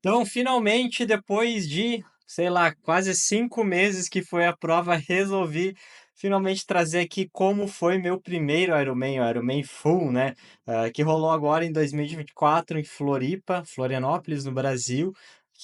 Então, finalmente, depois de, sei lá, quase 5 meses que foi a prova, resolvi finalmente trazer aqui como foi meu primeiro Ironman, o Ironman Full, né? Que rolou agora em 2024 em Floripa, Florianópolis, no Brasil,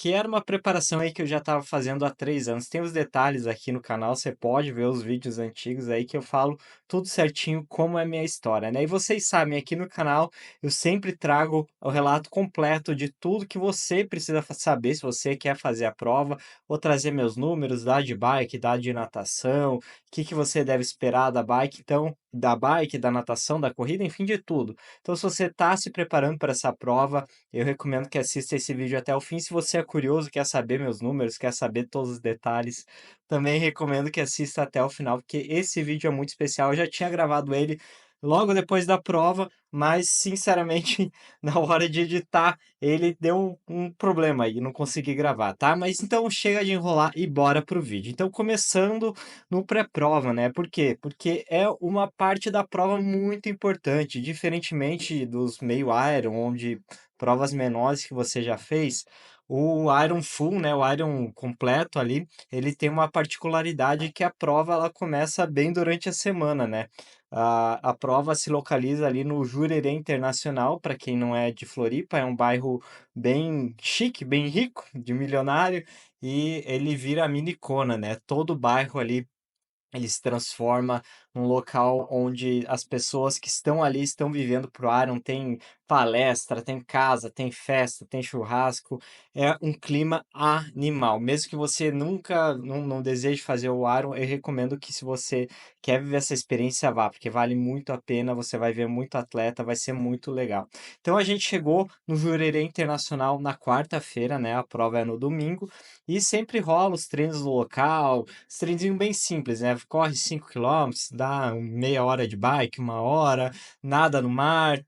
que era uma preparação aí que eu já estava fazendo há 3 anos. Tem os detalhes aqui no canal, você pode ver os vídeos antigos aí que eu falo tudo certinho como é minha história, né? E vocês sabem, aqui no canal eu sempre trago o relato completo de tudo que você precisa saber se você quer fazer a prova. Vou trazer meus números, da de bike, da de natação, o que que você deve esperar da bike, então, da bike, da natação, da corrida, enfim, de tudo. Então, se você está se preparando para essa prova, eu recomendo que assista esse vídeo até o fim. Se você é curioso, quer saber meus números, quer saber todos os detalhes, também recomendo que assista até o final, porque esse vídeo é muito especial. Eu já tinha gravado ele logo depois da prova, mas sinceramente, na hora de editar, ele deu um problema aí, não consegui gravar, tá? Mas então chega de enrolar e bora pro vídeo. Então, começando no pré-prova, né? Por quê? Porque é uma parte da prova muito importante, diferentemente dos meio Iron, onde provas menores que você já fez. O Iron Full, né, o Iron completo ali, ele tem uma particularidade que a prova ela começa bem durante a semana, né? A prova se localiza ali no Jurerê Internacional, para quem não é de Floripa, é um bairro bem chique, bem rico, de milionário, e ele vira a mini Kona, né? Todo o bairro ali ele se transforma num local onde as pessoas que estão ali estão vivendo pro Iron, tem palestra, tem casa, tem festa, tem churrasco, é um clima animal. Mesmo que você nunca não deseje fazer o Iron, eu recomendo que se você quer viver essa experiência, vá, porque vale muito a pena, você vai ver muito atleta, vai ser muito legal. Então a gente chegou no Jurerê Internacional na quarta-feira, né? A prova é no domingo, e sempre rola os treinos no local, treinzinho bem simples, né? Corre 5 quilômetros, dá meia hora de bike, 1 hora, nada no mar,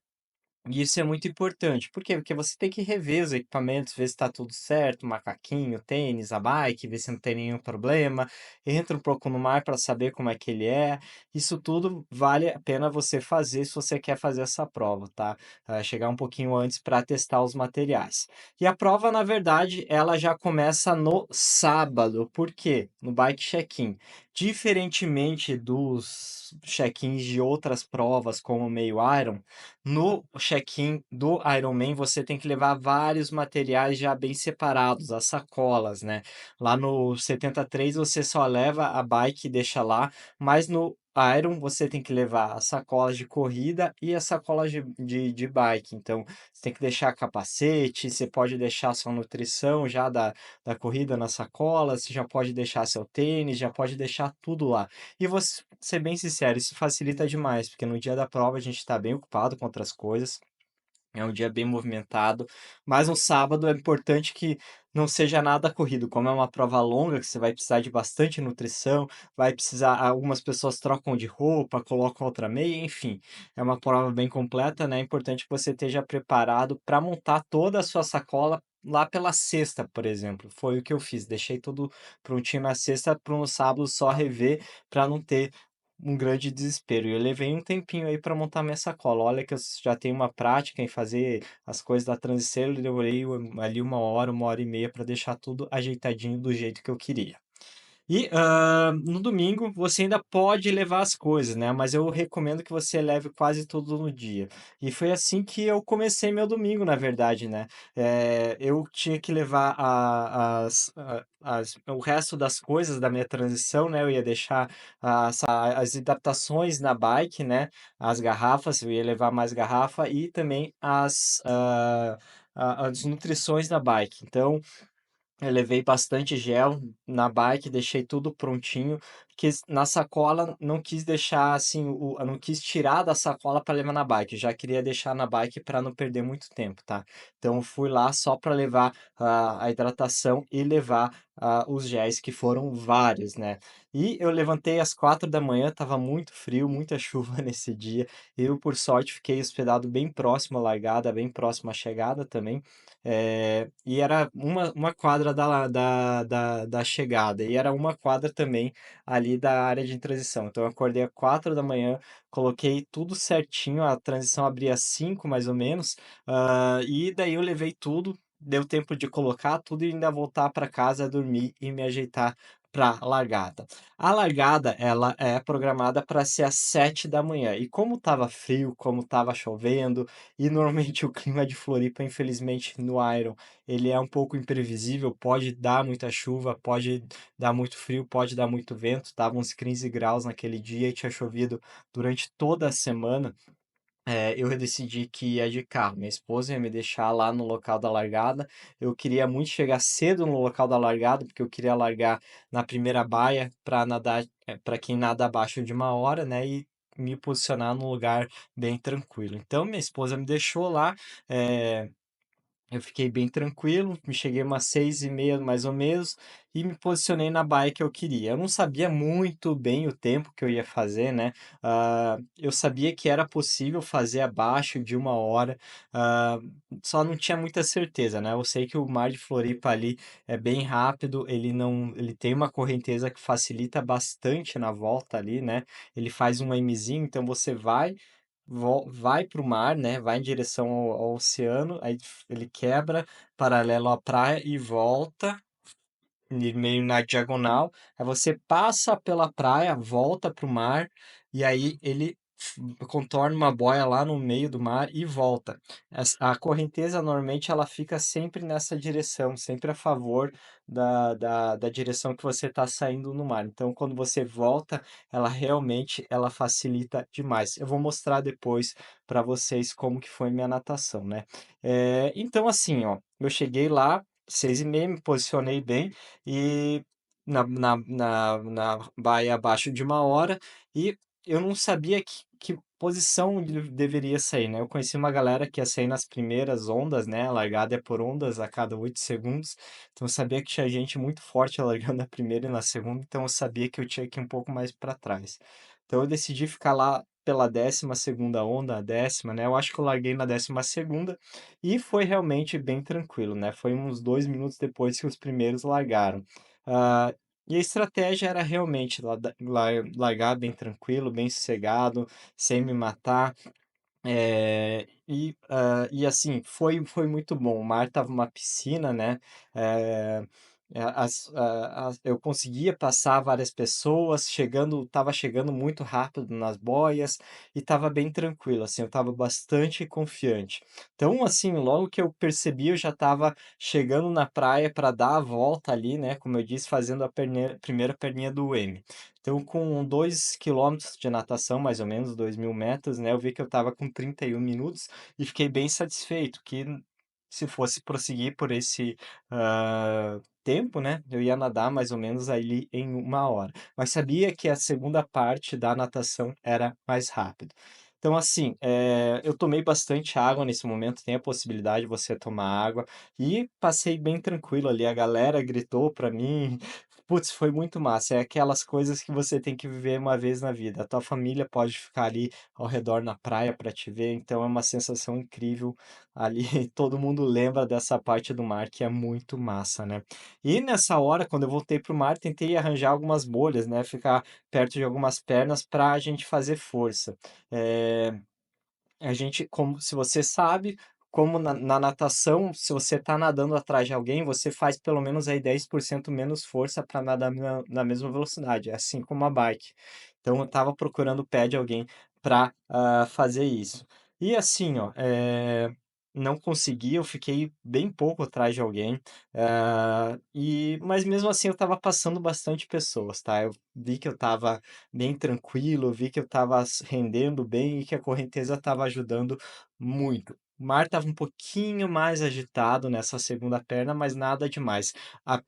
e isso é muito importante. Por quê? Porque você tem que rever os equipamentos, ver se está tudo certo, o macaquinho, o tênis, a bike, ver se não tem nenhum problema. Entra um pouco no mar para saber como é que ele é. Isso tudo vale a pena você fazer se você quer fazer essa prova, tá? Chegar um pouquinho antes para testar os materiais. E a prova, na verdade, ela já começa no sábado. Por quê? No bike check-in. Diferentemente dos check-ins de outras provas, como o meio Iron, no check-in do Ironman, você tem que levar vários materiais já bem separados, as sacolas, né? Lá no 73 você só leva a bike e deixa lá, mas no Iron você tem que levar as sacolas de corrida e as sacolas de bike. Então, você tem que deixar capacete, você pode deixar sua nutrição já da corrida na sacola, você já pode deixar seu tênis, já pode deixar tudo lá. E vou ser bem sincero, isso facilita demais, porque no dia da prova a gente está bem ocupado com outras coisas, é um dia bem movimentado, mas no sábado é importante que não seja nada corrido, como é uma prova longa, que você vai precisar de bastante nutrição, vai precisar, algumas pessoas trocam de roupa, colocam outra meia, enfim, é uma prova bem completa, né? É importante que você esteja preparado para montar toda a sua sacola lá pela sexta, por exemplo. Foi o que eu fiz, deixei tudo prontinho na sexta para no sábado só rever para não ter um grande desespero. E eu levei um tempinho aí para montar minha sacola. Olha que eu já tenho uma prática em fazer as coisas da transição, eu demorei ali 1 hora, 1 hora e meia para deixar tudo ajeitadinho do jeito que eu queria. E no domingo você ainda pode levar as coisas, né? Mas eu recomendo que você leve quase tudo no dia. E foi assim que eu comecei meu domingo, na verdade, né? Eu tinha que levar o resto das coisas da minha transição, né? Eu ia deixar as adaptações na bike, né? As garrafas, eu ia levar mais garrafa e também as nutrições na bike. Então, eu levei bastante gel na bike, deixei tudo prontinho, porque na sacola não quis deixar assim, eu não quis tirar da sacola para levar na bike, eu já queria deixar na bike para não perder muito tempo, tá? Então eu fui lá só para levar a hidratação e levar os géis, que foram vários, né? E eu levantei às 4 da manhã, tava muito frio, muita chuva nesse dia. Eu, por sorte, fiquei hospedado bem próximo à largada, bem próximo à chegada também. E era uma quadra da chegada, e era uma quadra também ali da área de transição. Então, eu acordei às 4 da manhã, coloquei tudo certinho, a transição abria às 5 mais ou menos, e daí eu levei tudo. deu tempo de colocar tudo e ainda voltar para casa, dormir e me ajeitar para a largada. A largada, ela é programada para ser às 7 da manhã e como estava frio, como estava chovendo, e normalmente o clima de Floripa, infelizmente, no Iron, ele é um pouco imprevisível, pode dar muita chuva, pode dar muito frio, pode dar muito vento, estava uns 15 graus naquele dia e tinha chovido durante toda a semana. Eu decidi que ia de carro. Minha esposa ia me deixar lá no local da largada. Eu queria muito chegar cedo no local da largada, porque eu queria largar na primeira baia para nadar, para quem nada abaixo de 1 hora, né? E me posicionar num lugar bem tranquilo. Então, minha esposa me deixou lá. eh, eu fiquei bem tranquilo, me cheguei umas 6h30 mais ou menos, e me posicionei na baia que eu queria. Eu não sabia muito bem o tempo que eu ia fazer, né? Eu sabia que era possível fazer abaixo de 1 hora, ah, só não tinha muita certeza, né? Eu sei que o mar de Floripa ali é bem rápido, ele não, ele tem uma correnteza que facilita bastante na volta ali, né? Ele faz um Mzinho, então você vai para o mar, né, vai em direção ao oceano, aí ele quebra paralelo à praia e volta meio na diagonal, aí você passa pela praia, volta para o mar, e aí ele contorna uma boia lá no meio do mar e volta. A correnteza normalmente ela fica sempre nessa direção, sempre a favor da direção que você está saindo no mar. Então, quando você volta, ela realmente ela facilita demais. Eu vou mostrar depois para vocês como que foi minha natação, né? Então, assim, ó, eu cheguei lá 6h30, me posicionei bem, e na baia abaixo de 1 hora, e eu não sabia que posição deveria sair, né? Eu conheci uma galera que ia sair nas primeiras ondas, né? A largada é por ondas a cada 8 segundos, então eu sabia que tinha gente muito forte largando na primeira e na segunda, então eu sabia que eu tinha que ir um pouco mais para trás. Então eu decidi ficar lá pela 12ª onda, a décima, né? Eu acho que eu larguei na 12ª e foi realmente bem tranquilo, né? Foi uns 2 minutos depois que os primeiros largaram. Ah, e a estratégia era realmente largar bem tranquilo, bem sossegado, sem me matar. E assim, foi muito bom. O mar estava uma piscina, né, eh, eu conseguia passar várias pessoas, estava chegando muito rápido nas boias e estava bem tranquilo, assim, eu estava bastante confiante. Então, assim, logo que eu percebi, eu já estava chegando na praia para dar a volta ali, né, como eu disse, fazendo a primeira perninha do M. Então, com 2 quilômetros de natação, mais ou menos, 2.000 metros, né, eu vi que eu estava com 31 minutos e fiquei bem satisfeito, que se fosse prosseguir por esse tempo, né, eu ia nadar mais ou menos ali em 1 hora. Mas sabia que a segunda parte da natação era mais rápido. Então, assim, eu tomei bastante água nesse momento, tem a possibilidade de você tomar água, e passei bem tranquilo ali. A galera gritou para mim. Putz, foi muito massa. É aquelas coisas que você tem que viver uma vez na vida. A tua família pode ficar ali ao redor na praia para te ver, então é uma sensação incrível ali. Todo mundo lembra dessa parte do mar que é muito massa, né? E nessa hora, quando eu voltei pro mar, tentei arranjar algumas bolhas, né? Ficar perto de algumas pernas para a gente fazer força. Eh, a gente, como se você sabe, como na natação, se você está nadando atrás de alguém, você faz pelo menos aí 10% menos força para nadar na mesma velocidade, assim como a bike. Então eu estava procurando o pé de alguém para fazer isso. E assim, ó, não consegui, eu fiquei bem pouco atrás de alguém, mas mesmo assim eu estava passando bastante pessoas, tá? Eu vi que eu estava bem tranquilo, vi que eu estava rendendo bem e que a correnteza estava ajudando muito. O mar estava um pouquinho mais agitado nessa segunda perna, mas nada demais.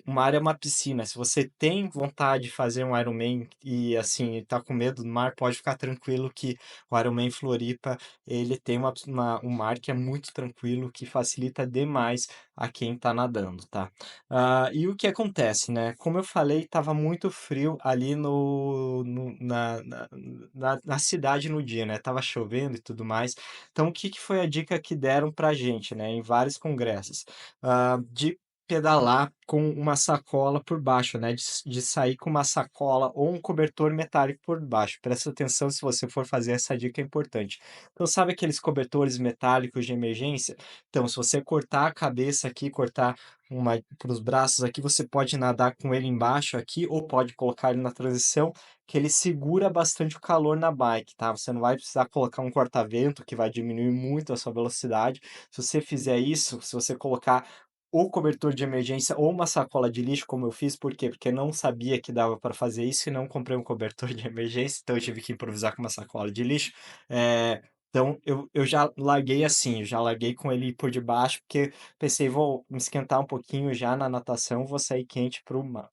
O mar é uma piscina. Se você tem vontade de fazer um Ironman e assim está com medo do mar, pode ficar tranquilo que o Ironman Floripa ele tem um mar que é muito tranquilo, que facilita demais a quem está nadando, tá? E o que acontece, né? Como eu falei, estava muito frio ali na cidade no dia, né? Tava chovendo e tudo mais. Então, o que que foi a dica que deram pra gente, né? Em vários congressos? De pedalar com uma sacola por baixo, né? De sair com uma sacola ou um cobertor metálico por baixo. Presta atenção se você for fazer essa dica é importante. Então, sabe aqueles cobertores metálicos de emergência? Então, se você cortar a cabeça aqui, cortar uma para os braços aqui, você pode nadar com ele embaixo aqui ou pode colocar ele na transição, que ele segura bastante o calor na bike, tá? Você não vai precisar colocar um corta-vento que vai diminuir muito a sua velocidade. Se você fizer isso, se você colocar ou cobertor de emergência ou uma sacola de lixo, como eu fiz, por quê? Porque eu não sabia que dava para fazer isso e não comprei um cobertor de emergência, então eu tive que improvisar com uma sacola de lixo. Então eu já larguei assim, eu já larguei com ele por debaixo, porque pensei, vou me esquentar um pouquinho já na natação, vou sair quente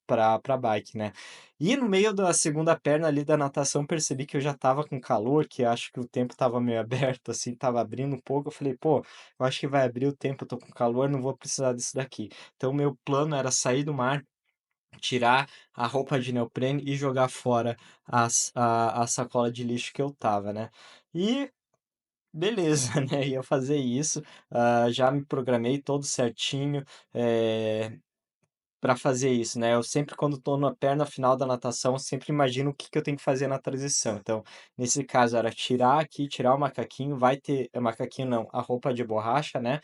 para bike, né? E no meio da segunda perna ali da natação, percebi que eu já estava com calor, que acho que o tempo estava meio aberto, assim, estava abrindo um pouco. Eu falei, pô, eu acho que vai abrir o tempo, eu tô com calor, não vou precisar disso daqui. Então, meu plano era sair do mar, tirar a roupa de neoprene e jogar fora a sacola de lixo que eu tava, né? E beleza, né? Ia fazer isso, já me programei todo certinho, para fazer isso, né? Eu sempre, quando estou na perna final da natação, eu sempre imagino o que que eu tenho que fazer na transição. Então, nesse caso, era tirar aqui, tirar o macaquinho, vai ter, macaquinho não, a roupa de borracha, né?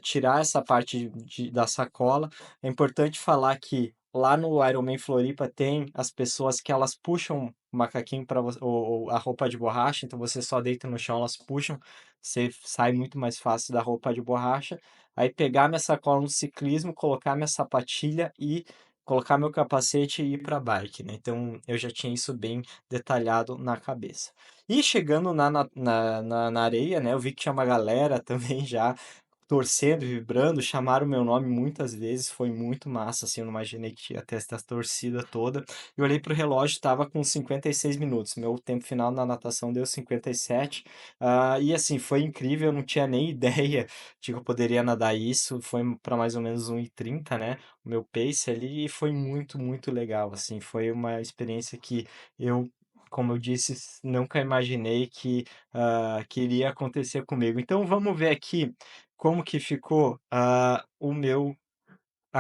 Tirar essa parte da sacola. É importante falar que lá no Ironman Floripa tem as pessoas que elas puxam o macaquinho para ou a roupa de borracha, então você só deita no chão, elas puxam, você sai muito mais fácil da roupa de borracha. Aí pegar minha sacola no ciclismo, colocar minha sapatilha e colocar meu capacete e ir para a bike, né? Então eu já tinha isso bem detalhado na cabeça. E chegando na areia, né? Eu vi que tinha uma galera também já torcendo, vibrando, chamaram meu nome muitas vezes, foi muito massa, assim, eu não imaginei que ia ter essa torcida toda. Eu olhei pro relógio, estava com 56 minutos, meu tempo final na natação deu 57, e assim, foi incrível, eu não tinha nem ideia de que eu poderia nadar isso, foi para mais ou menos 1:30, né, o meu pace ali, e foi muito, muito legal, assim, foi uma experiência que eu, como eu disse, nunca imaginei que iria acontecer comigo. Então vamos ver aqui como que ficou a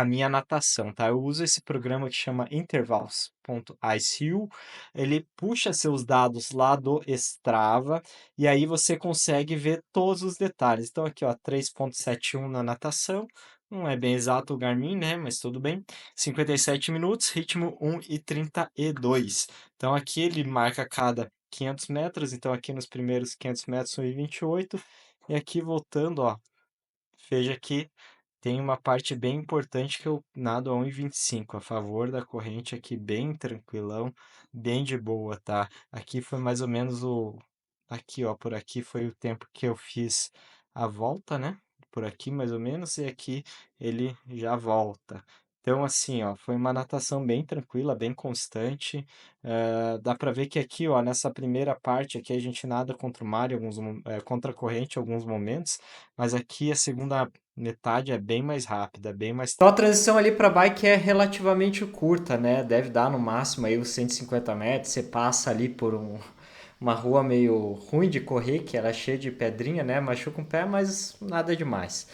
minha natação, tá? Eu uso esse programa que chama intervals.icu, ele puxa seus dados lá do Strava e aí você consegue ver todos os detalhes. Então aqui, ó, 3,71 na natação, não é bem exato o Garmin, né? Mas tudo bem. 57 minutos, ritmo 1:32. Então aqui ele marca cada 500 metros, então aqui nos primeiros 500 metros 1:28 e aqui voltando, ó, veja que tem uma parte bem importante que eu nado a 1:25 a favor da corrente aqui, bem tranquilão, bem de boa, tá? Aqui foi mais ou menos aqui, ó, por aqui foi o tempo que eu fiz a volta, né? Por aqui mais ou menos, e aqui ele já volta. Então, assim, ó, foi uma natação bem tranquila, bem constante. Dá para ver que aqui, ó, nessa primeira parte aqui a gente nada contra o mar, contra a corrente em alguns momentos, mas aqui a segunda metade é bem mais rápida, bem mais. Então a transição ali para bike é relativamente curta, né? Deve dar no máximo aí uns 150 metros. Você passa ali por uma rua meio ruim de correr, que era cheia de pedrinha, né? Machuca um pé, mas nada demais.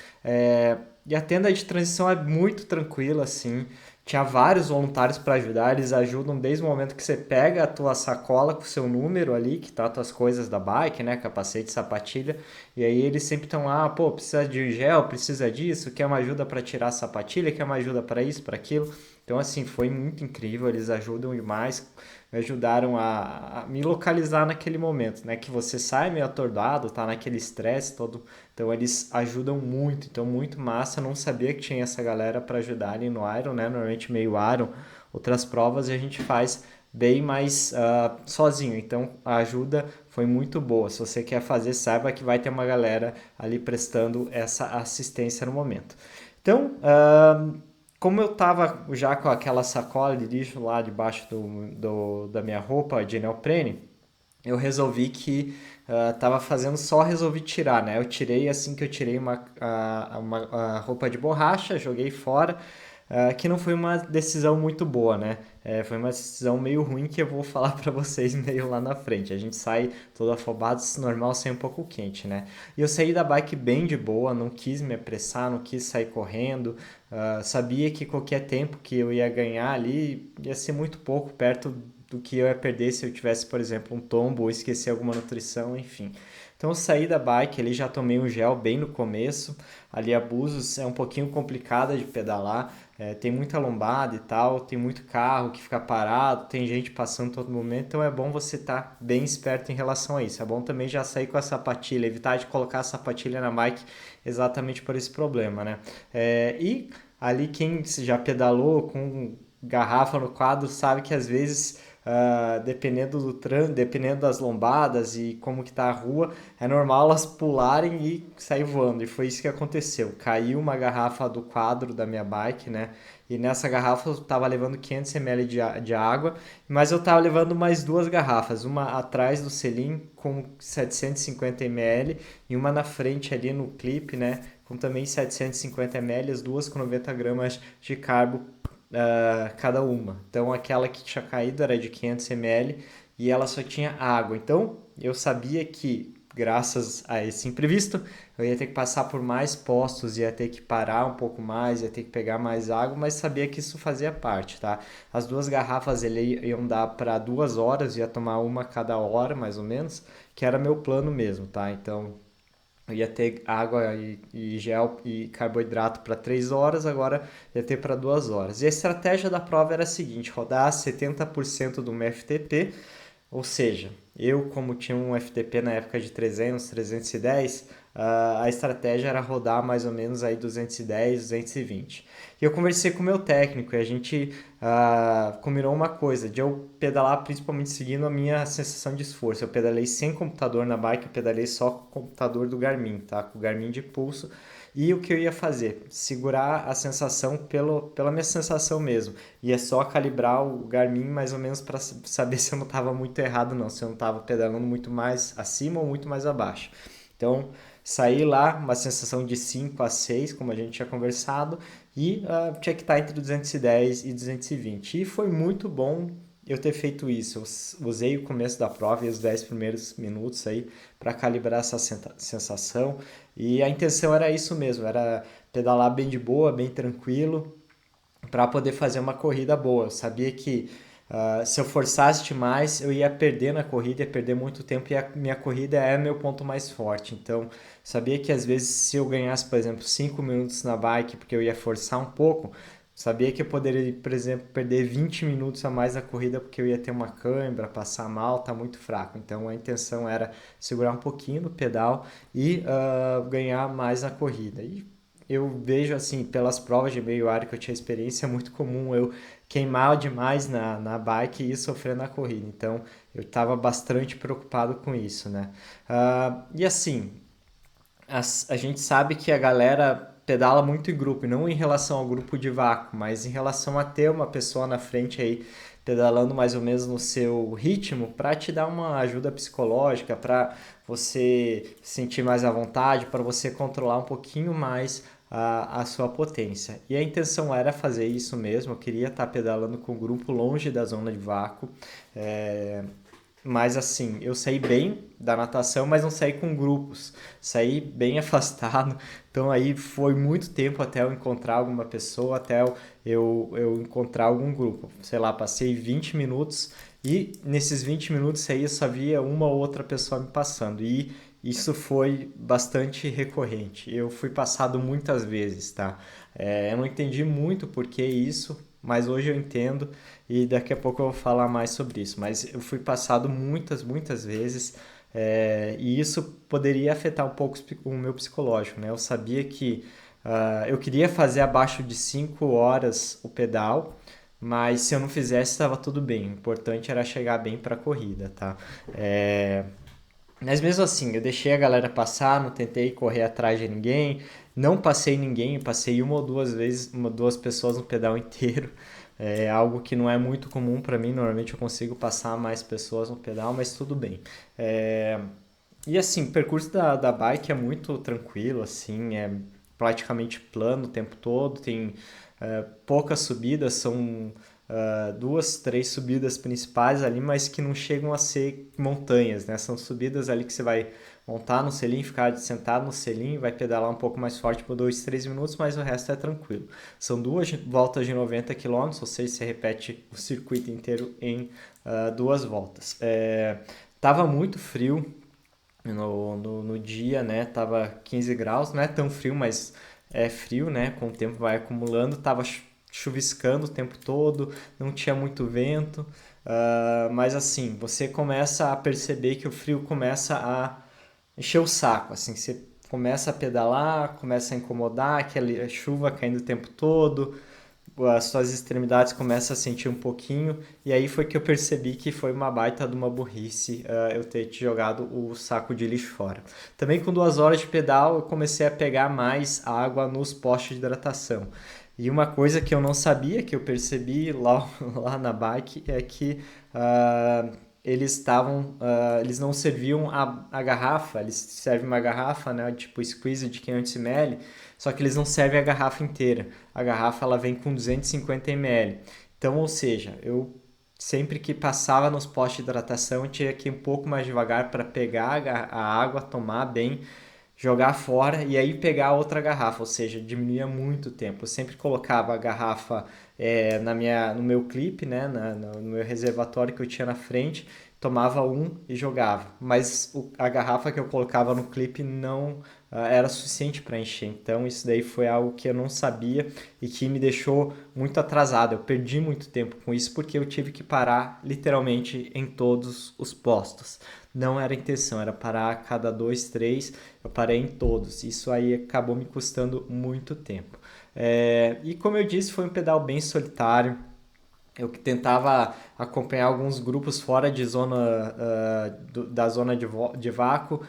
E a tenda de transição é muito tranquila, assim. Tinha vários voluntários para ajudar, eles ajudam desde o momento que você pega a tua sacola com o seu número ali, que tá as tuas coisas da bike, né? Capacete, sapatilha. E aí eles sempre estão lá, pô, precisa de gel, precisa disso, quer uma ajuda para tirar a sapatilha, quer uma ajuda para isso, para aquilo. Então, assim, foi muito incrível, eles ajudam demais, me ajudaram a me localizar naquele momento, né? Que você sai meio atordoado, tá naquele estresse todo. Então, eles ajudam muito, então, muito massa. Eu não sabia que tinha essa galera para ajudar ali no Iron, né? Normalmente meio Iron, outras provas a gente faz bem mais sozinho. Então a ajuda foi muito boa. Se você quer fazer, saiba que vai ter uma galera ali prestando essa assistência no momento. Então, como eu estava já com aquela sacola de lixo lá debaixo da minha roupa de neoprene, eu resolvi que estava fazendo só resolvi tirar, né? Eu tirei assim que eu tirei uma roupa de borracha, joguei fora. que não foi uma decisão muito boa, né? Foi uma decisão meio ruim que eu vou falar para vocês meio lá na frente. A gente sai todo afobado, normal, sai um pouco quente, né? E eu saí da bike bem de boa, não quis me apressar, não quis sair correndo, sabia que qualquer tempo que eu ia ganhar ali ia ser muito pouco perto do que eu ia perder se eu tivesse, por exemplo, um tombo ou esquecer alguma nutrição, enfim. Então eu saí da bike, ali já tomei um gel bem no começo, ali a Búzios é um pouquinho complicada de pedalar, tem muita lombada e tal, tem muito carro que fica parado, tem gente passando todo momento, então é bom você estar bem esperto em relação a isso. É bom também já sair com a sapatilha, evitar de colocar a sapatilha na bike exatamente por esse problema, né? E ali quem já pedalou com garrafa no quadro sabe que às vezes dependendo do trânsito, dependendo das lombadas e como que tá a rua, é normal elas pularem e sair voando. E foi isso que aconteceu. Caiu uma garrafa do quadro da minha bike, né? E nessa garrafa eu tava levando 500 ml de água, mas eu tava levando mais duas garrafas, uma atrás do selim com 750 ml e uma na frente ali no clipe, né? Com também 750 ml, as duas com 90 gramas de carbo cada uma. Então aquela que tinha caído era de 500 ml e ela só tinha água. Então eu sabia que, graças a esse imprevisto, eu ia ter que passar por mais postos, ia ter que parar um pouco mais, ia ter que pegar mais água, mas sabia que isso fazia parte, tá? As duas garrafas ele iam dar para 2 horas, ia tomar uma cada hora, mais ou menos, que era meu plano mesmo, tá? Então eu ia ter água e gel e carboidrato para 3 horas, agora ia ter para 2 horas. E a estratégia da prova era a seguinte: rodar 70% do meu FTP, ou seja, eu, como tinha um FTP na época de 300, 310, a estratégia era rodar mais ou menos aí 210, 220. E eu conversei com o meu técnico e a gente combinou uma coisa, de eu pedalar principalmente seguindo a minha sensação de esforço. Eu pedalei sem computador na bike, eu pedalei só com o computador do Garmin, tá? Com o Garmin de pulso. E o que eu ia fazer? Segurar a sensação pela minha sensação mesmo. E é só calibrar o Garmin mais ou menos para saber se eu não estava muito errado, não. Se eu não estava pedalando muito mais acima ou muito mais abaixo. Então, saí lá, uma sensação de 5 a 6, como a gente tinha conversado, e tinha que estar entre 210 e 220. E foi muito bom eu ter feito isso. Eu usei o começo da prova e os 10 primeiros minutos aí para calibrar essa sensação. E a intenção era isso mesmo, era pedalar bem de boa, bem tranquilo, para poder fazer uma corrida boa. Eu sabia que se eu forçasse demais, eu ia perder na corrida, ia perder muito tempo e a minha corrida é meu ponto mais forte. Então, sabia que às vezes se eu ganhasse, por exemplo, 5 minutos na bike, porque eu ia forçar um pouco, sabia que eu poderia, por exemplo, perder 20 minutos a mais na corrida porque eu ia ter uma cãibra, passar mal, tá muito fraco. Então, a intenção era segurar um pouquinho no pedal e ganhar mais na corrida. E eu vejo assim, pelas provas de meio ar que eu tinha experiência, é muito comum eu queimar demais na bike e sofrer na corrida. Então eu estava bastante preocupado com isso, né? E assim, a gente sabe que a galera pedala muito em grupo, e não em relação ao grupo de vácuo, mas em relação a ter uma pessoa na frente aí pedalando mais ou menos no seu ritmo para te dar uma ajuda psicológica, para você sentir mais à vontade, para você controlar um pouquinho mais a sua potência. E a intenção era fazer isso mesmo, eu queria estar pedalando com o grupo longe da zona de vácuo. É, mas assim, eu saí bem da natação, mas não saí com grupos. Saí bem afastado. Então aí foi muito tempo até eu encontrar alguma pessoa, até eu encontrar algum grupo. Sei lá, passei 20 minutos e nesses 20 minutos aí eu só via uma ou outra pessoa me passando. E isso foi bastante recorrente. Eu fui passado muitas vezes, tá? Eu não entendi muito por que isso, mas hoje eu entendo e daqui a pouco eu vou falar mais sobre isso. Mas eu fui passado muitas, muitas vezes e isso poderia afetar um pouco o meu psicológico, né? Eu sabia que eu queria fazer abaixo de 5 horas o pedal, mas se eu não fizesse estava tudo bem. O importante era chegar bem para a corrida, tá? É, mas mesmo assim, eu deixei a galera passar, não tentei correr atrás de ninguém, não passei ninguém, passei uma ou duas vezes, uma, duas pessoas no pedal inteiro. É algo que não é muito comum para mim, normalmente eu consigo passar mais pessoas no pedal, mas tudo bem. É, e assim, o percurso da bike é muito tranquilo, assim, é praticamente plano o tempo todo, tem poucas subidas, são duas, três subidas principais ali, mas que não chegam a ser montanhas, né? São subidas ali que você vai montar no selim, ficar sentado no selim, vai pedalar um pouco mais forte por 2, 3 minutos, mas o resto é tranquilo. São duas voltas de 90 km, ou seja, você repete o circuito inteiro em duas voltas. Tava muito frio no dia, né? Tava 15 graus, não é tão frio, mas é frio, né? Com o tempo vai acumulando, tava chuviscando o tempo todo, não tinha muito vento, mas assim, você começa a perceber que o frio começa a encher o saco, assim, você começa a pedalar, começa a incomodar, aquela chuva caindo o tempo todo, as suas extremidades começam a sentir um pouquinho, e aí foi que eu percebi que foi uma baita de uma burrice eu ter te jogado o saco de lixo fora. Também com 2 horas de pedal eu comecei a pegar mais água nos postos de hidratação. E uma coisa que eu não sabia, que eu percebi lá, lá na bike, é que eles não serviam a garrafa, eles servem uma garrafa, né, tipo squeeze de 500 ml, só que eles não servem a garrafa inteira. A garrafa ela vem com 250 ml. Então, ou seja, eu sempre que passava nos postos de hidratação, eu tinha que ir um pouco mais devagar para pegar a água, tomar bem, jogar fora e aí pegar outra garrafa, ou seja, diminuía muito o tempo. Eu sempre colocava a garrafa no meu clipe, né, no meu reservatório que eu tinha na frente, tomava um e jogava. Mas a garrafa que eu colocava no clipe não era suficiente para encher. Então isso daí foi algo que eu não sabia e que me deixou muito atrasado. Eu perdi muito tempo com isso porque eu tive que parar literalmente em todos os postos. Não era a intenção, era parar a cada 2, 3, eu parei em todos. Isso aí acabou me custando muito tempo. E como eu disse, foi um pedal bem solitário. Eu que tentava acompanhar alguns grupos fora de zona da zona de vácuo,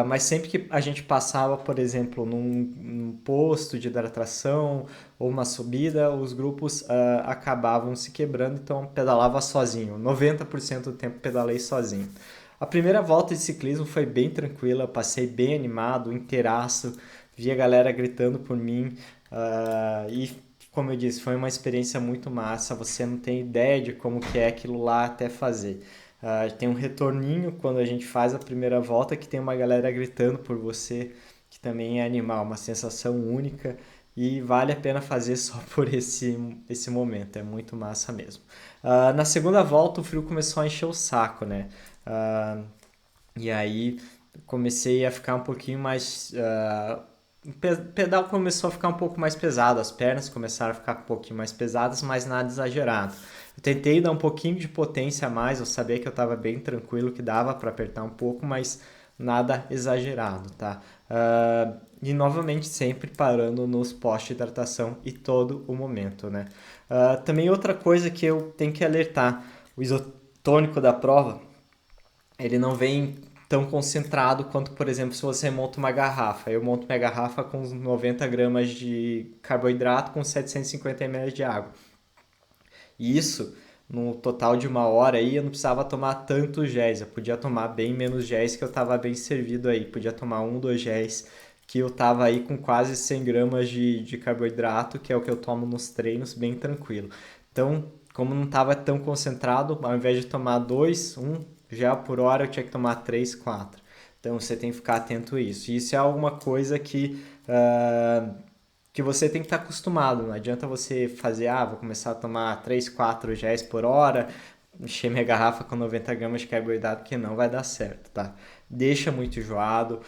mas sempre que a gente passava, por exemplo, num posto de hidratação ou uma subida, os grupos acabavam se quebrando, então eu pedalava sozinho. 90% do tempo pedalei sozinho. A primeira volta de ciclismo foi bem tranquila, passei bem animado, inteiraço, vi a galera gritando por mim e como eu disse, foi uma experiência muito massa. Você não tem ideia de como que é aquilo lá até fazer. Tem um retorninho quando a gente faz a primeira volta que tem uma galera gritando por você, que também é animal, uma sensação única e vale a pena fazer só por esse momento. É muito massa mesmo. Na segunda volta o frio começou a encher o saco, né? Uh, e aí comecei a ficar um pouquinho mais. O pedal começou a ficar um pouco mais pesado, as pernas começaram a ficar um pouquinho mais pesadas, mas nada exagerado. Eu tentei dar um pouquinho de potência a mais, eu sabia que eu estava bem tranquilo, que dava para apertar um pouco, mas nada exagerado, tá? E novamente sempre parando nos postos de hidratação e todo o momento, né? Também outra coisa que eu tenho que alertar, o isotônico da prova, ele não vem tão concentrado quanto, por exemplo, se você monta uma garrafa. Eu monto minha garrafa com 90 gramas de carboidrato com 750 ml de água. E isso, no total de 1 hora aí, eu não precisava tomar tantos géis. Eu podia tomar bem menos géis que eu estava bem servido aí. Podia tomar 2 géis que eu estava aí com quase 100 gramas de carboidrato, que é o que eu tomo nos treinos, bem tranquilo. Então, como não estava tão concentrado, ao invés de tomar 2, 1 gel por hora, eu tinha que tomar 3, 4. Então, você tem que ficar atento a isso. E isso é alguma coisa que você tem que estar acostumado. Não adianta você fazer, vou começar a tomar 3, 4 géis por hora, encher minha garrafa com 90 gramas de carboidrato, que não vai dar certo, tá? Deixa muito enjoado,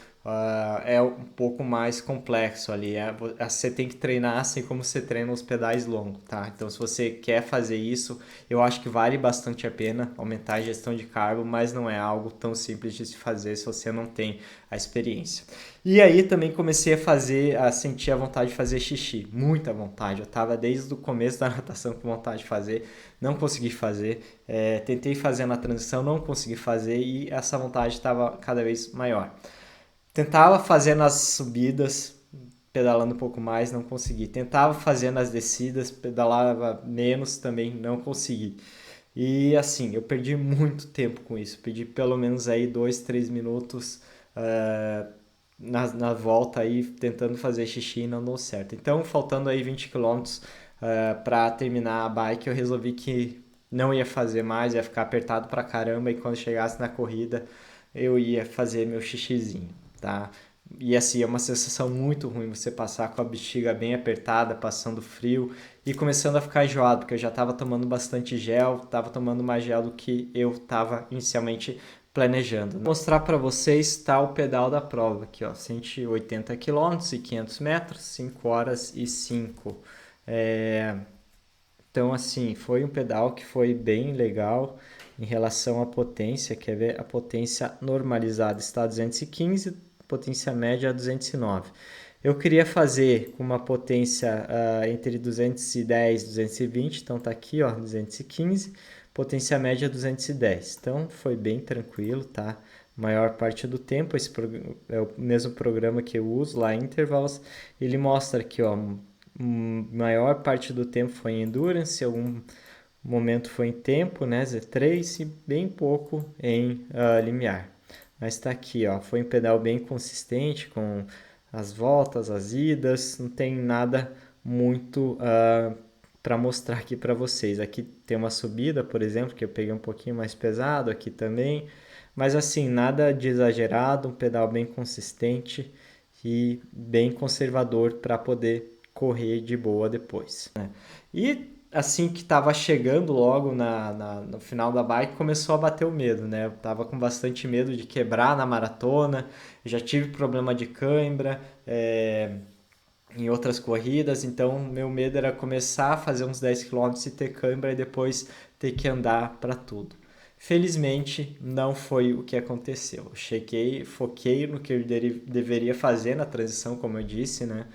é um pouco mais complexo ali. Você tem que treinar assim como você treina os pedais longos, tá? Então, se você quer fazer isso, eu acho que vale bastante a pena aumentar a ingestão de carbo, mas não é algo tão simples de se fazer se você não tem a experiência. E aí também comecei a sentir a vontade de fazer xixi, muita vontade. Eu estava desde o começo da natação com vontade de fazer, não consegui fazer. Tentei fazer na transição, não consegui fazer e essa vontade estava cada vez maior. Tentava fazer nas subidas, pedalando um pouco mais, não consegui. Tentava fazer nas descidas, pedalava menos, também não consegui. E assim, eu perdi muito tempo com isso. Perdi pelo menos aí 2, 3 minutos na volta aí tentando fazer xixi e não deu certo. Então, faltando aí 20 quilômetros para terminar a bike, eu resolvi que não ia fazer mais, ia ficar apertado pra caramba e quando chegasse na corrida eu ia fazer meu xixizinho, tá? E assim, é uma sensação muito ruim você passar com a bexiga bem apertada, passando frio e começando a ficar enjoado, porque eu já estava tomando bastante gel, estava tomando mais gel do que eu estava inicialmente planejando. Vou mostrar para vocês tá o pedal da prova aqui, ó, 180 quilômetros e 500 metros, 5 horas e 5. Então, assim, foi um pedal que foi bem legal em relação à potência. Quer ver? A potência normalizada está a 215, potência média a 209. Eu queria fazer com uma potência entre 210 e 220, então tá aqui, ó, 215, potência média 210. Então foi bem tranquilo, tá? Maior parte do tempo, esse é o mesmo programa que eu uso lá, Intervals. Ele mostra aqui, ó, maior parte do tempo foi em Endurance, algum momento foi em tempo, né, Z3 e bem pouco em limiar. Mas está aqui, ó, foi um pedal bem consistente com as voltas, as idas, não tem nada muito para mostrar aqui para vocês. Aqui tem uma subida, por exemplo, que eu peguei um pouquinho mais pesado, aqui também, mas assim, nada de exagerado, um pedal bem consistente e bem conservador para poder correr de boa depois, né? E assim que estava chegando logo no final da bike, começou a bater o medo, né? Eu tava com bastante medo de quebrar na maratona, já tive problema de cãibra, em outras corridas, então meu medo era começar a fazer uns 10 quilômetros e ter cãibra e depois ter que andar para tudo. Felizmente não foi o que aconteceu. Eu cheguei, foquei no que eu deveria fazer na transição, como eu disse, né?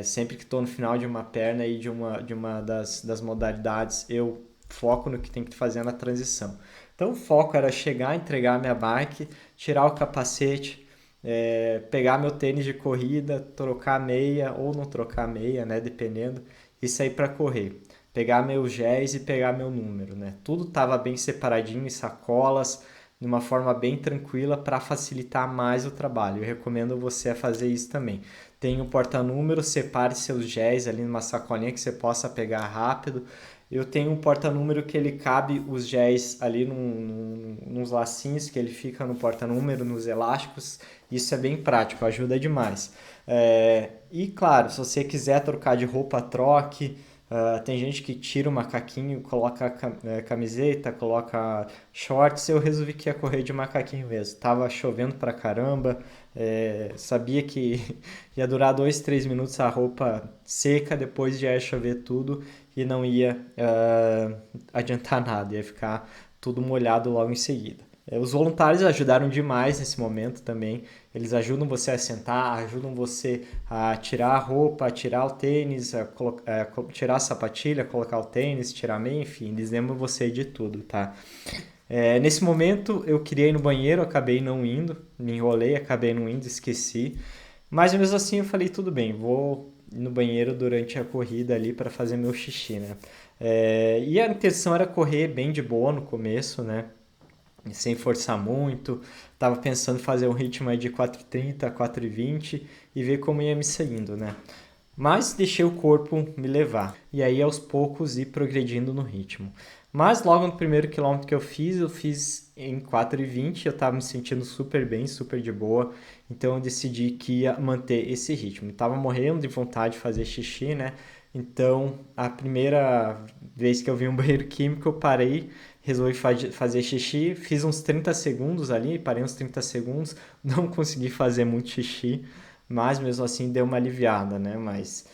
Sempre que estou no final de uma perna e de uma das modalidades, eu foco no que tem que fazer na transição. Então o foco era chegar, entregar a minha bike, tirar o capacete, pegar meu tênis de corrida, trocar a meia ou não trocar a meia, né, dependendo, e sair para correr. Pegar meus géis e pegar meu número, né? Tudo estava bem separadinho em sacolas, de uma forma bem tranquila para facilitar mais o trabalho. Eu recomendo você a fazer isso também. Tem um porta-número, separe seus géis ali numa sacolinha que você possa pegar rápido. Eu tenho um porta-número que ele cabe os géis ali nos lacinhos que ele fica no porta-número, nos elásticos. Isso é bem prático, ajuda demais. E claro, se você quiser trocar de roupa, troque. Tem gente que tira o macaquinho, coloca camiseta, coloca shorts. Eu resolvi que ia correr de macaquinho mesmo. Tava chovendo pra caramba, sabia que ia durar 2, 3 minutos a roupa seca, depois já ia chover tudo e não ia adiantar nada, ia ficar tudo molhado logo em seguida. Os voluntários ajudaram demais nesse momento também. Eles ajudam você a sentar, ajudam você a tirar a roupa, a tirar o tênis, tirar a sapatilha, colocar o tênis, tirar a meia, enfim, eles lembram você de tudo, tá? Nesse momento eu queria ir no banheiro, acabei não indo, me enrolei, acabei não indo, esqueci. Mas mesmo assim eu falei, tudo bem, vou no banheiro durante a corrida ali para fazer meu xixi, né? E a intenção era correr bem de boa no começo, né? Sem forçar muito. Tava pensando em fazer um ritmo aí de 4:30, 4:20 e ver como ia me saindo, né? Mas deixei o corpo me levar. E aí aos poucos ir progredindo no ritmo. Mas logo no primeiro quilômetro que eu fiz em 4:20, eu estava me sentindo super bem, super de boa. Então eu decidi que ia manter esse ritmo. Estava morrendo de vontade de fazer xixi, né? Então a primeira vez que eu vi um banheiro químico, eu parei, resolvi fazer xixi, fiz uns 30 segundos ali, parei uns 30 segundos, não consegui fazer muito xixi, mas mesmo assim deu uma aliviada, né? Mas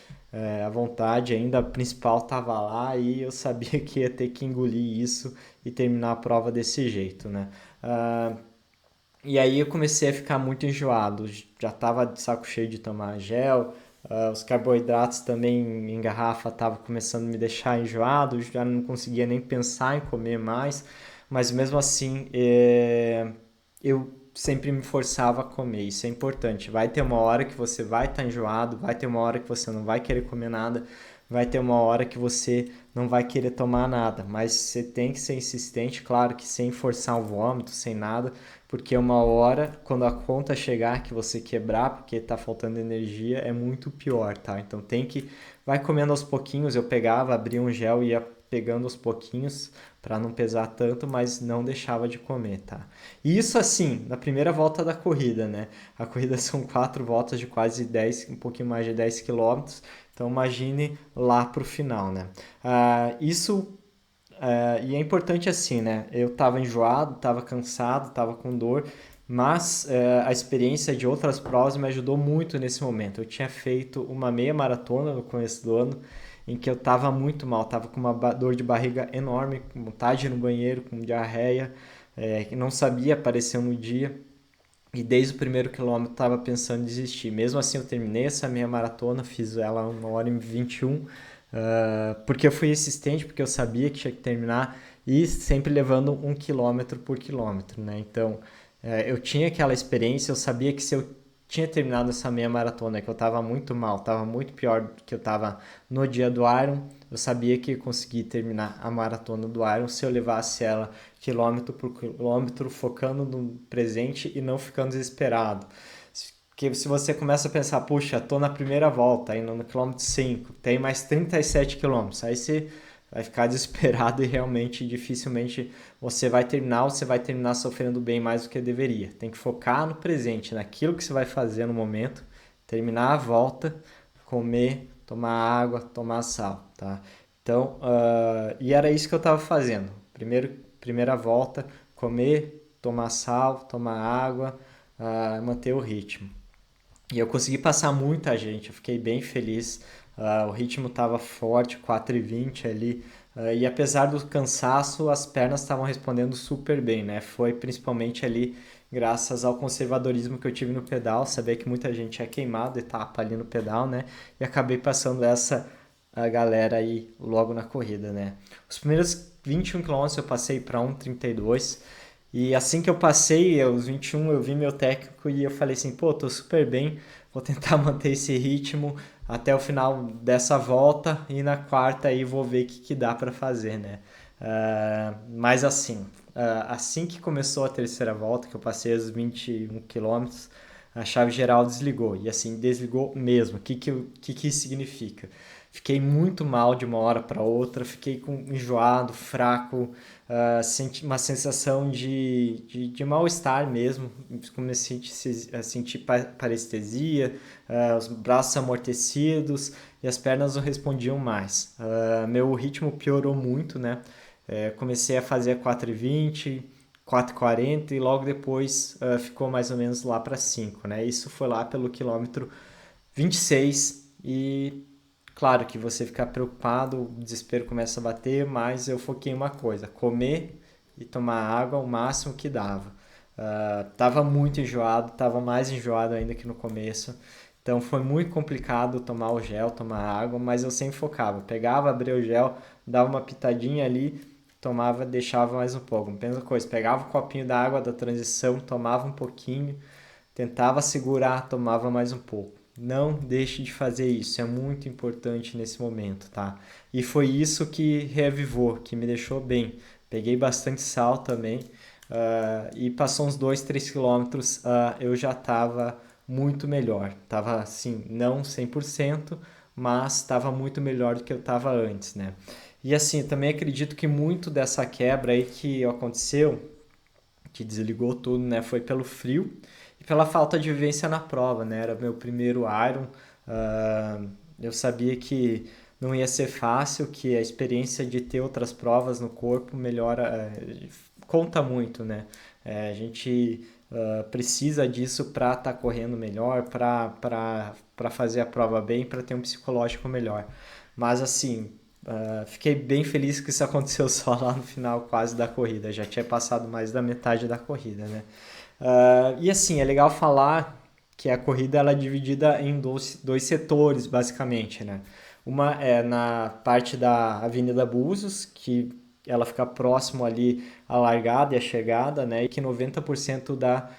a vontade ainda principal estava lá e eu sabia que ia ter que engolir isso e terminar a prova desse jeito, né? E aí eu comecei a ficar muito enjoado, já estava de saco cheio de tomar gel, os carboidratos também em garrafa estavam começando a me deixar enjoado, já não conseguia nem pensar em comer mais, mas mesmo assim eu sempre me forçava a comer, isso é importante. Vai ter uma hora que você vai estar enjoado, vai ter uma hora que você não vai querer comer nada, vai ter uma hora que você não vai querer tomar nada, mas você tem que ser insistente, claro que sem forçar o vômito, sem nada, porque uma hora, quando a conta chegar que você quebrar, porque tá faltando energia, é muito pior, tá? Então vai comendo aos pouquinhos. Eu pegava, abria um gel e ia pegando aos pouquinhos para não pesar tanto, mas não deixava de comer, tá? E isso assim, na primeira volta da corrida, né? A corrida são 4 voltas de quase 10, um pouquinho mais de 10 quilômetros, então imagine lá pro final, né? E é importante assim, né? Eu estava enjoado, estava cansado, estava com dor, mas a experiência de outras provas me ajudou muito nesse momento. Eu tinha feito uma meia maratona no começo do ano, em que eu estava muito mal, estava com uma dor de barriga enorme, com vontade de ir no banheiro, com diarreia, que não sabia, apareceu no dia. E desde o primeiro quilômetro estava pensando em desistir. Mesmo assim, eu terminei essa minha maratona, fiz ela 1 hora e 21, porque eu fui insistente, porque eu sabia que tinha que terminar e sempre levando 1 quilômetro por quilômetro, né? Então, eu tinha aquela experiência, eu sabia que se eu tinha terminado essa meia maratona, que eu estava muito mal, estava muito pior do que eu estava no dia do Iron, eu sabia que ia conseguir terminar a maratona do Iron se eu levasse ela quilômetro por quilômetro, focando no presente e não ficando desesperado. Porque se você começa a pensar, puxa, tô na primeira volta, indo no quilômetro 5, tem mais 37 quilômetros, aí você vai ficar desesperado e realmente dificilmente você vai terminar sofrendo bem mais do que deveria. Tem que focar no presente, naquilo que você vai fazer no momento, terminar a volta, comer, tomar água, tomar sal, tá? Então, e era isso que eu estava fazendo. Primeira volta, comer, tomar sal, tomar água, manter o ritmo. E eu consegui passar muita gente, eu fiquei bem feliz. O ritmo estava forte, 4:20 ali. E apesar do cansaço, as pernas estavam respondendo super bem, né? Foi principalmente ali graças ao conservadorismo que eu tive no pedal, saber que muita gente é queimado etapa ali no pedal, né? E acabei passando essa a galera aí logo na corrida, né? Os primeiros 21 quilômetros eu passei para 1:32. E assim que eu passei os 21, eu vi meu técnico e eu falei assim, pô, tô super bem, vou tentar manter esse ritmo até o final dessa volta e na quarta aí vou ver o que dá para fazer, né? Mas assim que começou a terceira volta, que eu passei os 21 quilômetros, a chave geral desligou. E assim, desligou mesmo. O que isso significa? Fiquei muito mal de uma hora para outra, fiquei enjoado, fraco, senti uma sensação de mal-estar mesmo. Comecei a sentir parestesia, os braços amortecidos e as pernas não respondiam mais. Meu ritmo piorou muito, né? Comecei a fazer 4:20, 4:40 e logo depois ficou mais ou menos lá para 5, né? Isso foi lá pelo quilômetro 26 e claro que você fica preocupado, o desespero começa a bater, mas eu foquei em uma coisa, comer e tomar água o máximo que dava. Tava muito enjoado, tava mais enjoado ainda que no começo. Então foi muito complicado tomar o gel, tomar água, mas eu sempre focava. Pegava, abria o gel, dava uma pitadinha ali, tomava, deixava mais um pouco. Mesma coisa, pegava o copinho da água da transição, tomava um pouquinho, tentava segurar, tomava mais um pouco. Não deixe de fazer isso, é muito importante nesse momento, tá? E foi isso que reavivou, que me deixou bem. Peguei bastante sal também, e passou uns 2, 3 quilômetros, eu já estava muito melhor. Tava assim, não 100%, mas estava muito melhor do que eu estava antes, né? E assim, também acredito que muito dessa quebra aí que aconteceu, que desligou tudo, né? Foi pelo frio e pela falta de vivência na prova, né? Era meu primeiro Iron, eu sabia que não ia ser fácil, que a experiência de ter outras provas no corpo melhora, conta muito, né? A gente precisa disso para estar correndo melhor, para fazer a prova bem, para ter um psicológico melhor. Mas assim, fiquei bem feliz que isso aconteceu só lá no final quase da corrida. Já tinha passado mais da metade da corrida, né? E assim, é legal falar que a corrida ela é dividida em dois setores, basicamente, né? Uma é na parte da Avenida Búzios, que ela fica próximo ali à largada e à chegada, né? E que 90% da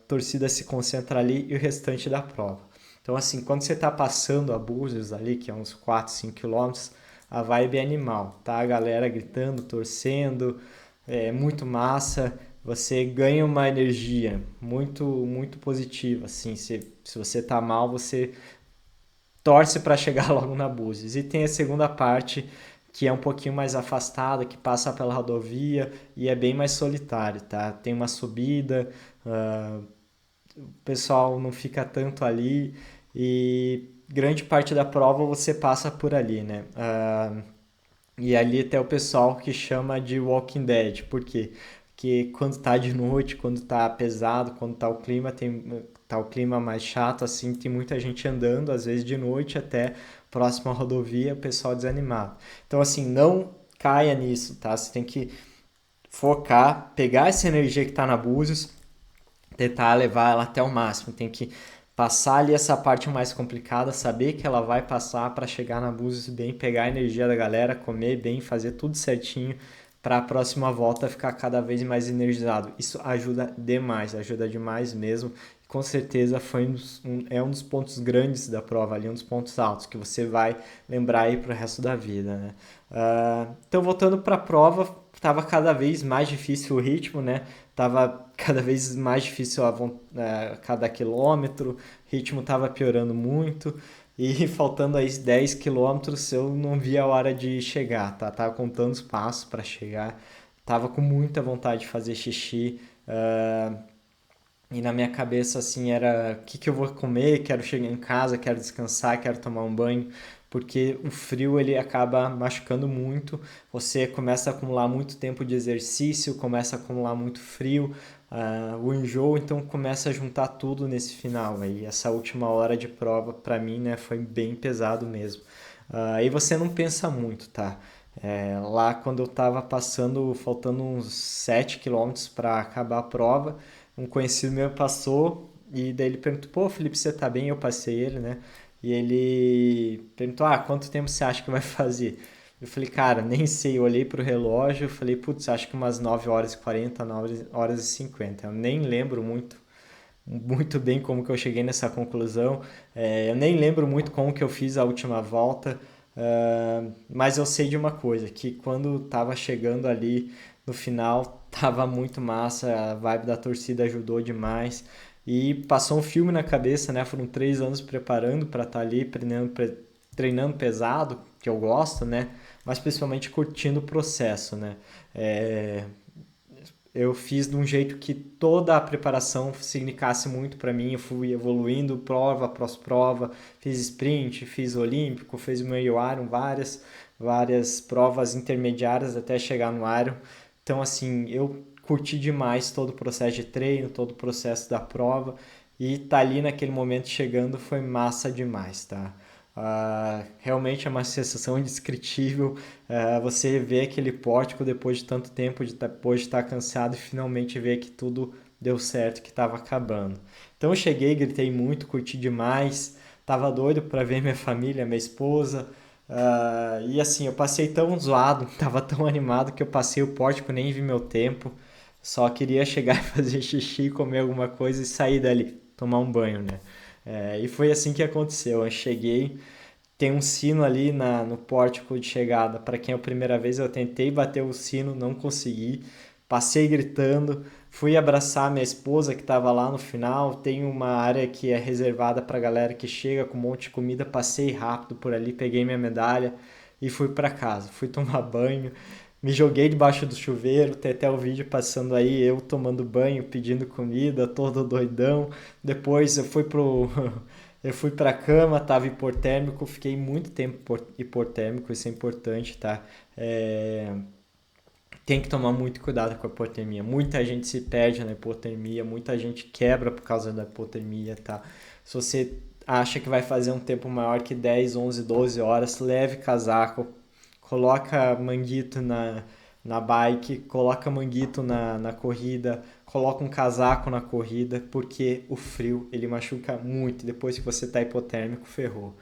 torcida se concentra ali e o restante da prova. Então, assim, quando você está passando a Búzios ali, que é uns 4, 5 quilômetros, a vibe é animal, tá? A galera gritando, torcendo, é muito massa. você ganha uma energia muito, muito positiva, assim, se você tá mal, você torce para chegar logo na Búzios. E tem a segunda parte, que é um pouquinho mais afastada, que passa pela rodovia e é bem mais solitário, tá? Tem uma subida, o pessoal não fica tanto ali e grande parte da prova você passa por ali, né? E ali até o pessoal que chama de Walking Dead. Por quê? Porque quando tá de noite, quando tá pesado, quando tá o clima, tá o clima mais chato, assim, tem muita gente andando, às vezes de noite até próxima à rodovia, o pessoal desanimado. Então, assim, não caia nisso, tá? Você tem que focar, pegar essa energia que tá na Búzios, tentar levar ela até o máximo. Tem que passar ali essa parte mais complicada, saber que ela vai passar para chegar na Búzios bem, pegar a energia da galera, comer bem, fazer tudo certinho para a próxima volta ficar cada vez mais energizado. Isso ajuda demais mesmo. Com certeza é um dos pontos grandes da prova ali, um dos pontos altos que você vai lembrar aí para o resto da vida, né? Então, voltando para a prova, estava cada vez mais difícil o ritmo, né? Tava cada vez mais difícil cada quilômetro, o ritmo tava piorando muito e faltando aí 10 quilômetros eu não via a hora de chegar, tá? Tava contando os passos para chegar, tava com muita vontade de fazer xixi, e na minha cabeça, assim, era o que, que eu vou comer, quero chegar em casa, quero descansar, quero tomar um banho, porque o frio ele acaba machucando muito, você começa a acumular muito tempo de exercício, começa a acumular muito frio, o enjoo, então começa a juntar tudo nesse final aí. Essa última hora de prova, para mim, né, foi bem pesado mesmo. Aí você não pensa muito, tá? Lá quando eu tava passando, faltando uns 7 quilômetros para acabar a prova, um conhecido meu passou e daí ele perguntou, pô, Felipe, você tá bem? Eu passei ele, né? E ele perguntou, quanto tempo você acha que vai fazer? Eu falei, cara, nem sei. Eu olhei pro relógio, eu falei, putz, acho que umas 9 horas e 40, 9 horas e 50. Eu nem lembro muito bem como que eu cheguei nessa conclusão. Eu nem lembro muito como que eu fiz a última volta, mas eu sei de uma coisa, que quando estava chegando ali no final, tava muito massa, a vibe da torcida ajudou demais e passou um filme na cabeça, né? Foram 3 anos preparando para estar ali, treinando pesado, que eu gosto, né? Mas principalmente curtindo o processo, né? É, eu fiz de um jeito que toda a preparação significasse muito para mim. Eu fui evoluindo prova após prova, fiz sprint, fiz olímpico, fiz meio Iron, várias provas intermediárias até chegar no Iron. Então, assim, eu curti demais todo o processo de treino, todo o processo da prova e tá ali naquele momento chegando foi massa demais, tá? Realmente é uma sensação indescritível. Você vê aquele pórtico depois de tanto tempo, depois de estar cansado e finalmente ver que tudo deu certo, que estava acabando. Então eu cheguei, gritei muito, curti demais, tava doido para ver minha família, minha esposa. E assim, eu passei tão zoado, tava tão animado que eu passei o pórtico, nem vi meu tempo. Só queria chegar e fazer xixi, comer alguma coisa e sair dali, tomar um banho, né? E foi assim que aconteceu. Eu cheguei, tem um sino ali no pórtico de chegada. Para quem é a primeira vez, eu tentei bater o sino, não consegui. Passei gritando, fui abraçar minha esposa que estava lá no final. Tem uma área que é reservada para galera que chega com um monte de comida. Passei rápido por ali, peguei minha medalha e fui para casa. Fui tomar banho, me joguei debaixo do chuveiro. Tem até o vídeo passando aí, eu tomando banho, pedindo comida, todo doidão. Depois eu fui pro eu fui pra cama, tava hipotérmico, fiquei muito tempo hipotérmico, isso é importante, tá? É, Tem que tomar muito cuidado com a hipotermia. Muita gente se perde na hipotermia, muita gente quebra por causa da hipotermia, tá? Se você acha que vai fazer um tempo maior que 10, 11, 12 horas, leve casaco, coloca manguito na bike, coloca manguito na corrida, coloca um casaco na corrida, porque o frio ele machuca muito. Depois que você tá hipotérmico, ferrou.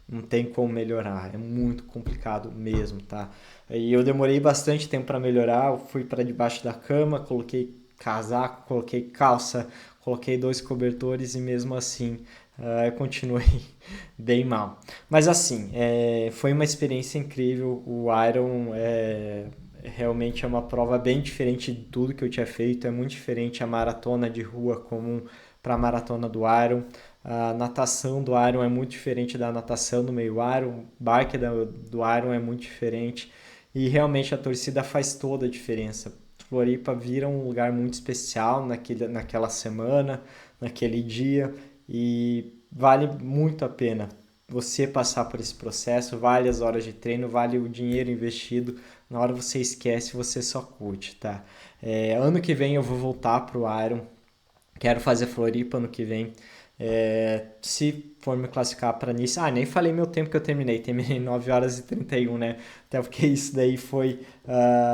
Não tem como melhorar, é muito complicado mesmo, tá? E eu demorei bastante tempo para melhorar, eu fui para debaixo da cama, coloquei casaco, coloquei calça, coloquei 2 cobertores e mesmo assim eu continuei bem mal. Mas assim, foi uma experiência incrível. O Iron realmente é uma prova bem diferente de tudo que eu tinha feito, é muito diferente a maratona de rua comum para a maratona do Iron. A natação do Iron é muito diferente da natação do meio Iron, o bike do Iron é muito diferente e realmente a torcida faz toda a diferença. Floripa vira um lugar muito especial naquela semana, naquele dia e vale muito a pena você passar por esse processo, vale as horas de treino, vale o dinheiro investido. Na hora você esquece, você só curte, tá? Ano que vem eu vou voltar pro Iron, quero fazer Floripa ano que vem. Se for me classificar para nisso, nem falei meu tempo que eu terminei 9 horas e 31, né? Até porque isso daí foi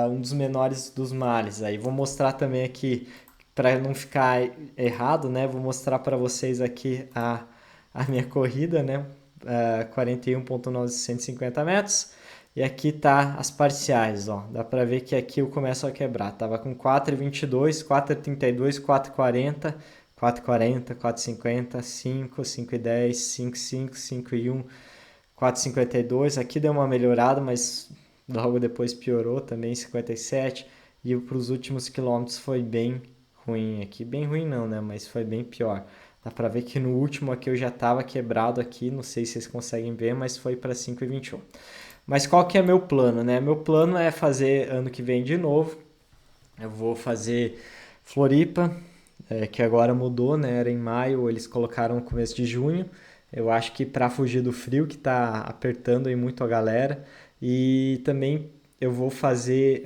um dos menores dos males. Aí vou mostrar também aqui, para não ficar errado, né? Vou mostrar para vocês aqui a minha corrida, né? 41.950 metros. E aqui tá as parciais, ó. Dá para ver que aqui eu começo a quebrar. Tava com 4,22, 4,32, 4,40, 4,40, 4,50, 5, 5,10, 5,5, 5,1, 4,52. Aqui deu uma melhorada, mas logo depois piorou também, 57. E para os últimos quilômetros foi bem ruim aqui. Bem ruim não, né? Mas foi bem pior. Dá pra ver que no último aqui eu já tava quebrado aqui, não sei se vocês conseguem ver, mas foi para 5,21. Mas qual que é meu plano, né? Meu plano é fazer ano que vem de novo. Eu vou fazer Floripa, que agora mudou, né? Era em maio, eles colocaram no começo de junho. Eu acho que para fugir do frio que tá apertando aí muito a galera. E também eu vou fazer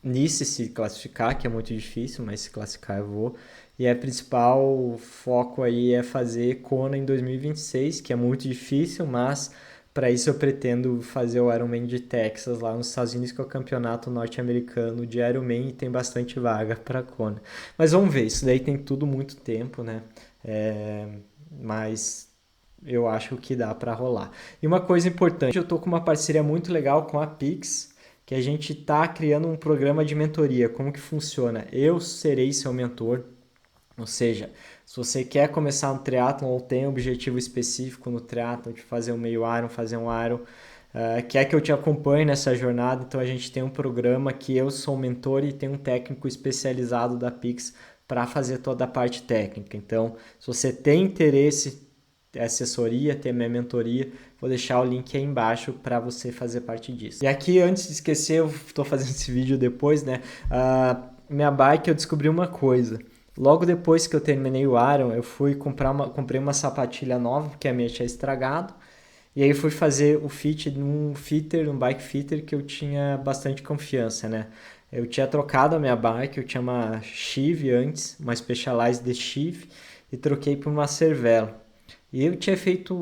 Nice se classificar, que é muito difícil, mas se classificar eu vou. E a principal foco aí é fazer Kona em 2026, que é muito difícil, mas para isso eu pretendo fazer o Ironman de Texas lá nos Estados Unidos, que é o campeonato norte-americano de Ironman e tem bastante vaga para Kona. Mas vamos ver, isso daí tem tudo muito tempo, né? Mas eu acho que dá para rolar. E uma coisa importante, eu tô com uma parceria muito legal com a Pix, que a gente está criando um programa de mentoria. Como que funciona? Eu serei seu mentor, ou seja, se você quer começar um triatlon ou tem um objetivo específico no triatlon, de fazer um meio Iron, fazer um Iron, quer que eu te acompanhe nessa jornada, então a gente tem um programa que eu sou mentor e tem um técnico especializado da Pix para fazer toda a parte técnica. Então, se você tem interesse assessoria, ter minha mentoria, vou deixar o link aí embaixo para você fazer parte disso. E aqui, antes de esquecer, eu estou fazendo esse vídeo depois, né? Minha bike, eu descobri uma coisa. Logo depois que eu terminei o Iron, eu fui comprei uma sapatilha nova, porque a minha tinha estragado. E aí fui fazer o fit num fitter, um bike fitter que eu tinha bastante confiança, né? Eu tinha trocado a minha bike, eu tinha uma Chive antes, uma Specialized de Chive, e troquei por uma Cervelo. E eu tinha feito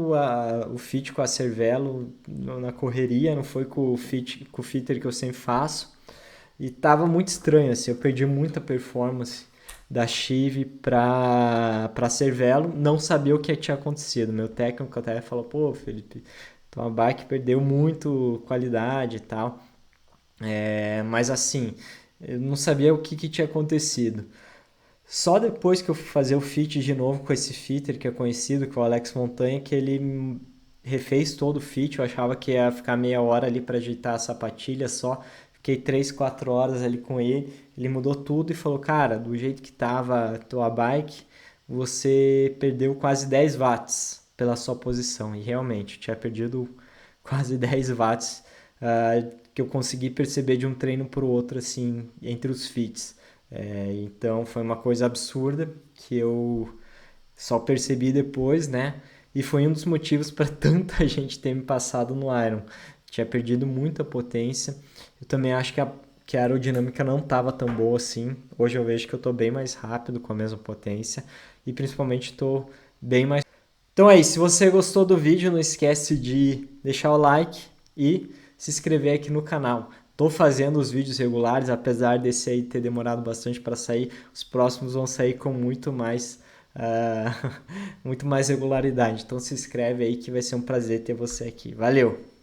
o fit com a Cervelo na correria, não foi com o fitter que eu sempre faço. E tava muito estranho, assim, eu perdi muita performance da Chive pra Cervelo, não sabia o que tinha acontecido. Meu técnico até falou, pô, Felipe, tua bike perdeu muito qualidade e tal. Mas assim, eu não sabia o que tinha acontecido. Só depois que eu fui fazer o fit de novo com esse fitter que é conhecido, que é o Alex Montanha, que ele refez todo o fit. Eu achava que ia ficar meia hora ali para ajeitar a sapatilha só. Fiquei 3, 4 horas ali com ele. Ele mudou tudo e falou: Cara, do jeito que tava a tua bike, você perdeu quase 10 watts pela sua posição. E realmente, eu tinha perdido quase 10 watts que eu consegui perceber de um treino para o outro, assim, entre os fits. Então foi uma coisa absurda que eu só percebi depois, né? E foi um dos motivos para tanta gente ter me passado no Iron. Tinha perdido muita potência. Eu também acho que a aerodinâmica não estava tão boa assim. Hoje eu vejo que eu estou bem mais rápido com a mesma potência e principalmente estou bem mais. Então é isso. Se você gostou do vídeo, não esquece de deixar o like e se inscrever aqui no canal. Tô fazendo os vídeos regulares, apesar desse aí ter demorado bastante para sair. Os próximos vão sair com muito mais, muito mais regularidade. Então se inscreve aí que vai ser um prazer ter você aqui. Valeu!